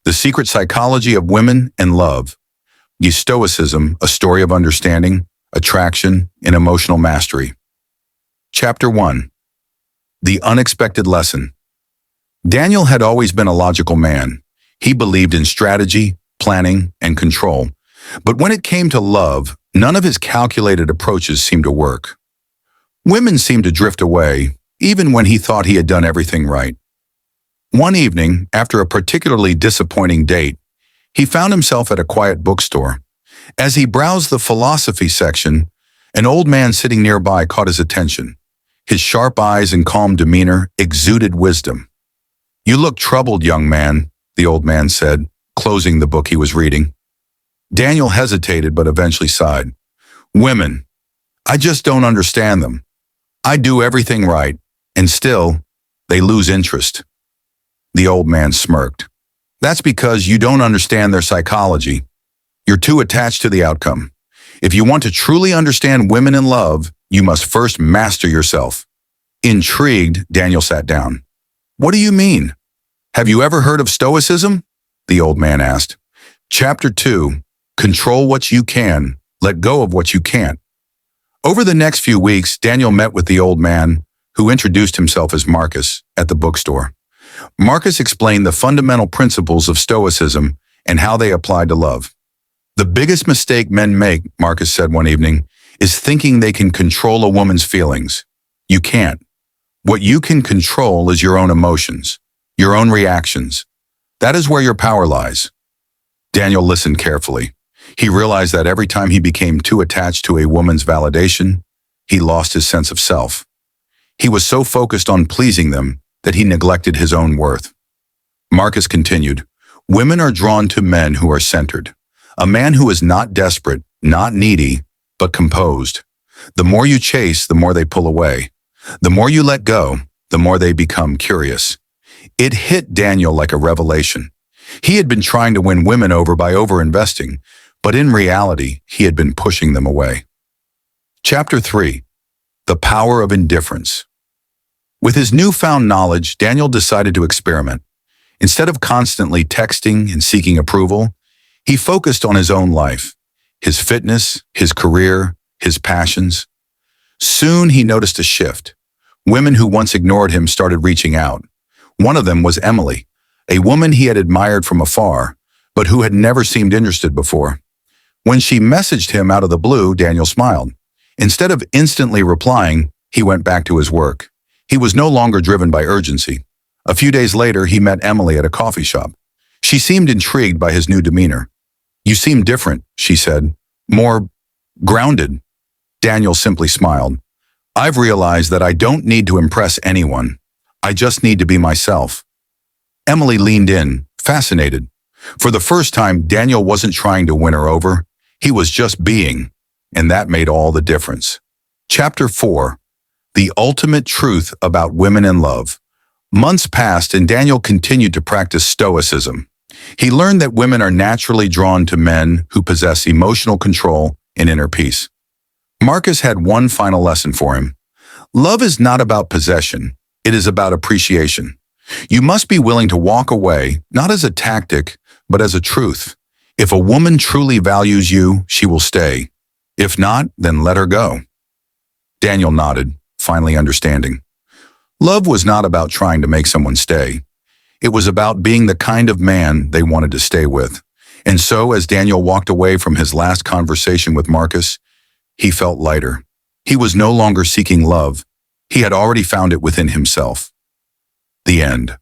The Secret Psychology of Women and Love. Stoicism, a story of understanding, attraction, and emotional mastery. Chapter 1. The Unexpected Lesson. Daniel had always been a logical man. He believed in strategy, planning, and control. But when it came to love, none of his calculated approaches seemed to work. Women seemed to drift away, even when he thought he had done everything right. One evening, after a particularly disappointing date, he found himself at a quiet bookstore. As he browsed the philosophy section, an old man sitting nearby caught his attention. His sharp eyes and calm demeanor exuded wisdom. "You look troubled, young man," the old man said, closing the book he was reading. Daniel hesitated but eventually sighed. "Women. I just don't understand them. I do everything right, and still, they lose interest." The old man smirked. "That's because you don't understand their psychology. You're too attached to the outcome. If you want to truly understand women in love, you must first master yourself." Intrigued, Daniel sat down. "What do you mean? Have you ever heard of Stoicism?" the old man asked. Chapter 2. Control what you can, let go of what you can't. Over the next few weeks, Daniel met with the old man, who introduced himself as Marcus, at the bookstore. Marcus explained the fundamental principles of Stoicism and how they apply to love. "The biggest mistake men make," Marcus said one evening, "is thinking they can control a woman's feelings. You can't. What you can control is your own emotions, your own reactions. That is where your power lies." Daniel listened carefully. He realized that every time he became too attached to a woman's validation, he lost his sense of self. He was so focused on pleasing them that he neglected his own worth. Marcus continued, "Women are drawn to men who are centered. A man who is not desperate, not needy, but composed. The more you chase, the more they pull away. The more you let go, the more they become curious." It hit Daniel like a revelation. He had been trying to win women over by overinvesting, but in reality, he had been pushing them away. Chapter 3. The Power of Indifference. With his newfound knowledge, Daniel decided to experiment. Instead of constantly texting and seeking approval, he focused on his own life, his fitness, his career, his passions. Soon he noticed a shift. Women who once ignored him started reaching out. One of them was Emily, a woman he had admired from afar, but who had never seemed interested before. When she messaged him out of the blue, Daniel smiled. Instead of instantly replying, he went back to his work. He was no longer driven by urgency. A few days later, he met Emily at a coffee shop. She seemed intrigued by his new demeanor. "You seem different," she said. "More grounded." Daniel simply smiled. "I've realized that I don't need to impress anyone. I just need to be myself." Emily leaned in, fascinated. For the first time, Daniel wasn't trying to win her over. He was just being, and that made all the difference. Chapter 4. The Ultimate Truth About Women in Love. Months passed and Daniel continued to practice Stoicism. He learned that women are naturally drawn to men who possess emotional control and inner peace. Marcus had one final lesson for him. Love is not about possession. It is about appreciation. You must be willing to walk away, not as a tactic, but as a truth. If a woman truly values you, she will stay. If not, then let her go. Daniel nodded, finally understanding. Love was not about trying to make someone stay. It was about being the kind of man they wanted to stay with. And so, as Daniel walked away from his last conversation with Marcus, he felt lighter. He was no longer seeking love. He had already found it within himself. The end.